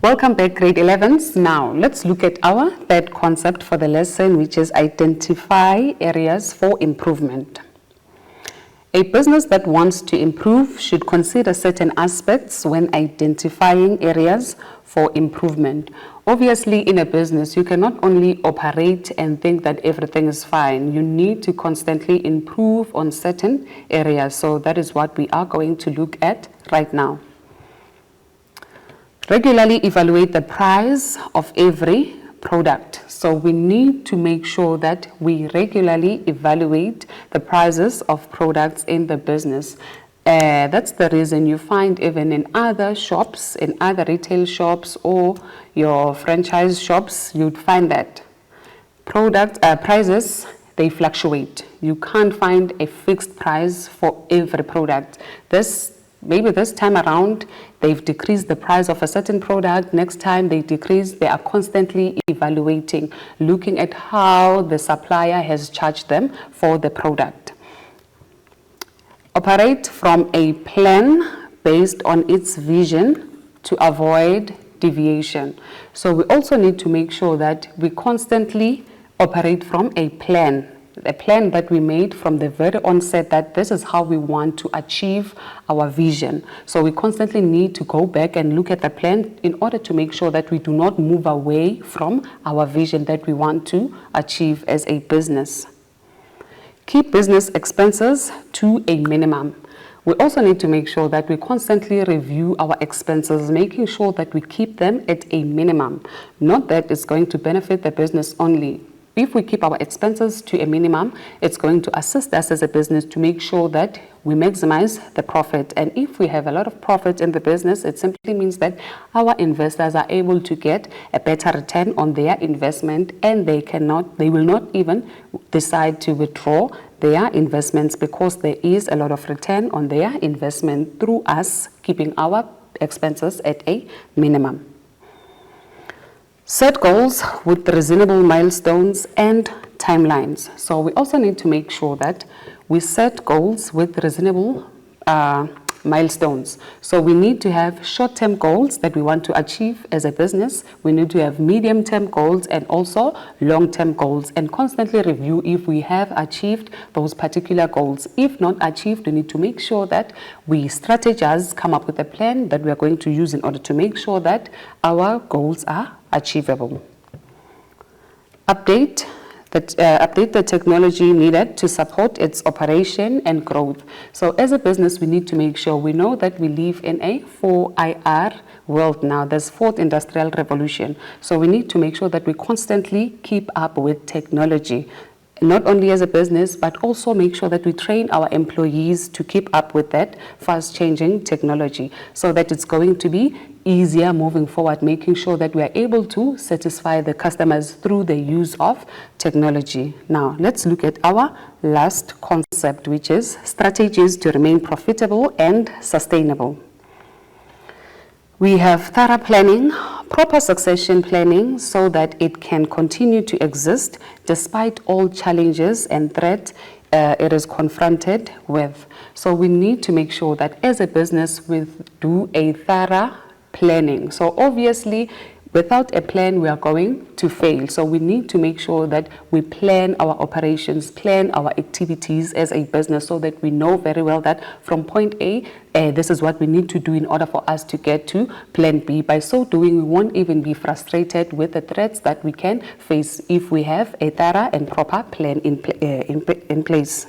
Welcome back, grade 11s. Now, let's look at our third concept for the lesson, which is identify areas for improvement. A business that wants to improve should consider certain aspects when identifying areas for improvement. Obviously, in a business, you cannot only operate and think that everything is fine. You need to constantly improve on certain areas. So that is what we are going to look at right now. Regularly evaluate the price of every product. So we need to make sure that we regularly evaluate the prices of products in the business. That's the reason you find even in other shops, in other retail shops or your franchise shops, you'd find that prices, they fluctuate. You can't find a fixed price for every product. Maybe this time around, they've decreased the price of a certain product. Next time they decrease, they are constantly evaluating, looking at how the supplier has charged them for the product. Operate from a plan based on its vision to avoid deviation. So we also need to make sure that we constantly operate from a plan that we made from the very onset, that this is how we want to achieve our vision. So we constantly need to go back and look at the plan in order to make sure that we do not move away from our vision that we want to achieve as a business. Keep business expenses to a minimum. We also need to make sure that we constantly review our expenses, making sure that we keep them at a minimum. Not that it's going to benefit the business only. If we keep our expenses to a minimum, it's going to assist us as a business to make sure that we maximize the profit. And if we have a lot of profit in the business, it simply means that our investors are able to get a better return on their investment, and they will not even decide to withdraw their investments because there is a lot of return on their investment through us keeping our expenses at a minimum. Set goals with reasonable milestones and timelines. So we also need to make sure that we set goals with reasonable milestones. So we need to have short-term goals that we want to achieve as a business. We need to have medium-term goals and also long-term goals, and constantly review if we have achieved those particular goals. If not achieved, we need to make sure that we strategize, come up with a plan that we are going to use in order to make sure that our goals are achievable. Update the technology needed to support its operation and growth. So as a business, we need to make sure we know that we live in a 4IR world now. There's fourth industrial revolution. So we need to make sure that we constantly keep up with technology, not only as a business, but also make sure that we train our employees to keep up with that fast changing technology so that it's going to be easier moving forward, making sure that we are able to satisfy the customers through the use of technology. Now, let's look at our last concept, which is strategies to remain profitable and sustainable. We have thorough planning, proper succession planning so that it can continue to exist despite all challenges and threats it is confronted with. So we need to make sure that as a business we do a thorough planning. So obviously, without a plan, we are going to fail. So we need to make sure that we plan our operations, plan our activities as a business so that we know very well that from point A, this is what we need to do in order for us to get to plan B. By so doing, we won't even be frustrated with the threats that we can face if we have a thorough and proper plan in place.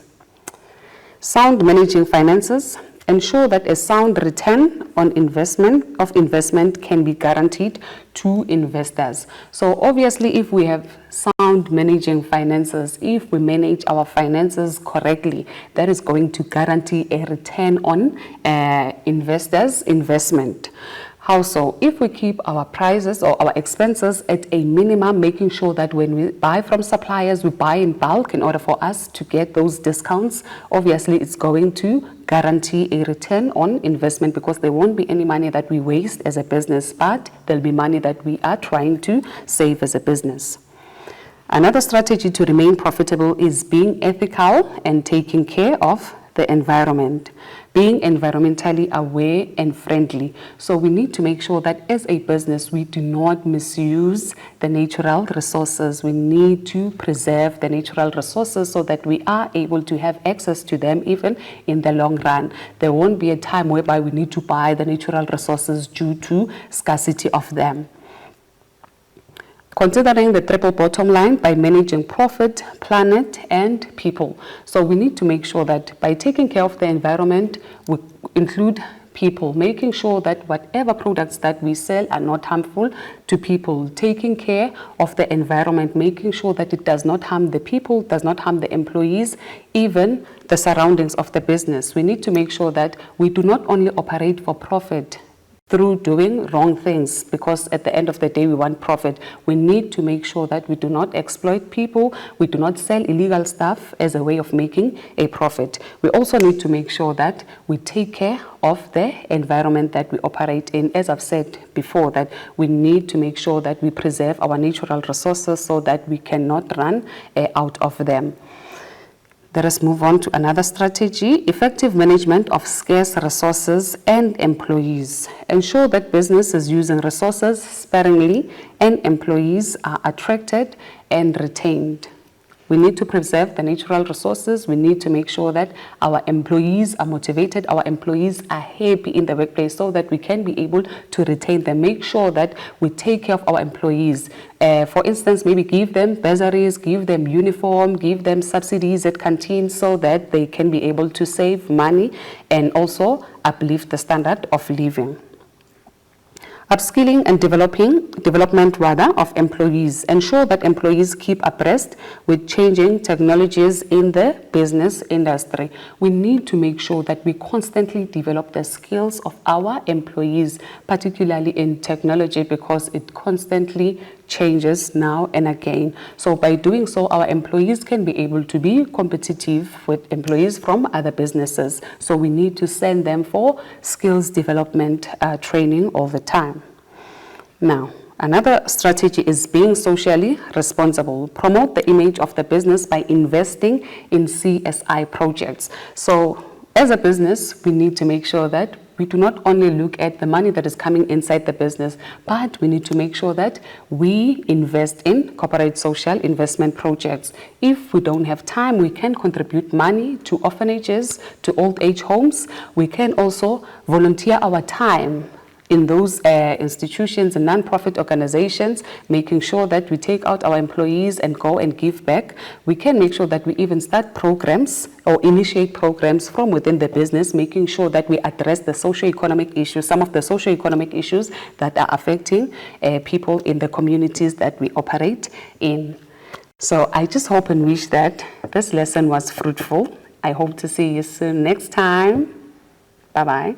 Sound managing finances. Ensure that a sound return on investment can be guaranteed to investors. So obviously, if we have sound managing finances, if we manage our finances correctly, that is going to guarantee a return on investors' investment. How so? If we keep our prices or our expenses at a minimum, making sure that when we buy from suppliers, we buy in bulk in order for us to get those discounts, obviously it's going to guarantee a return on investment because there won't be any money that we waste as a business, but there'll be money that we are trying to save as a business. Another strategy to remain profitable is being ethical and taking care of the environment, being environmentally aware and friendly. So we need to make sure that as a business, we do not misuse the natural resources. We need to preserve the natural resources so that we are able to have access to them even in the long run. There won't be a time whereby we need to buy the natural resources due to scarcity of them. Considering the triple bottom line by managing profit, planet, and people. So we need to make sure that by taking care of the environment, we include people, making sure that whatever products that we sell are not harmful to people, taking care of the environment, making sure that it does not harm the people, does not harm the employees, even the surroundings of the business. We need to make sure that we do not only operate for profit through doing wrong things, because at the end of the day we want profit. We need to make sure that we do not exploit people, we do not sell illegal stuff as a way of making a profit. We also need to make sure that we take care of the environment that we operate in. As I've said before, that we need to make sure that we preserve our natural resources so that we cannot run out of them. Let us move on to another strategy: effective management of scarce resources and employees. Ensure that business is using resources sparingly and employees are attracted and retained. We need to preserve the natural resources. We need to make sure that our employees are motivated, our employees are happy in the workplace so that we can be able to retain them. Make sure that we take care of our employees. For instance, maybe give them bursaries, give them uniform, give them subsidies at canteens so that they can be able to save money and also uplift the standard of living. Upskilling and development of employees. Ensure that employees keep abreast with changing technologies in the business industry. We need to make sure that we constantly develop the skills of our employees, particularly in technology, because it constantly changes now and again. So by doing so, our employees can be able to be competitive with employees from other businesses. So we need to send them for skills development training all the time. Now, another strategy is being socially responsible. Promote the image of the business by investing in CSI projects. So as a business, we need to make sure that we do not only look at the money that is coming inside the business, but we need to make sure that we invest in corporate social investment projects. If we don't have time, we can contribute money to orphanages, to old age homes. We can also volunteer our time in those institutions and non-profit organizations, making sure that we take out our employees and go and give back. We can make sure that we even start programs or initiate programs from within the business, making sure that we address the socio-economic issues, some of the socio-economic issues that are affecting people in the communities that we operate in. So I just hope and wish that this lesson was fruitful. I hope to see you soon next time. Bye-bye.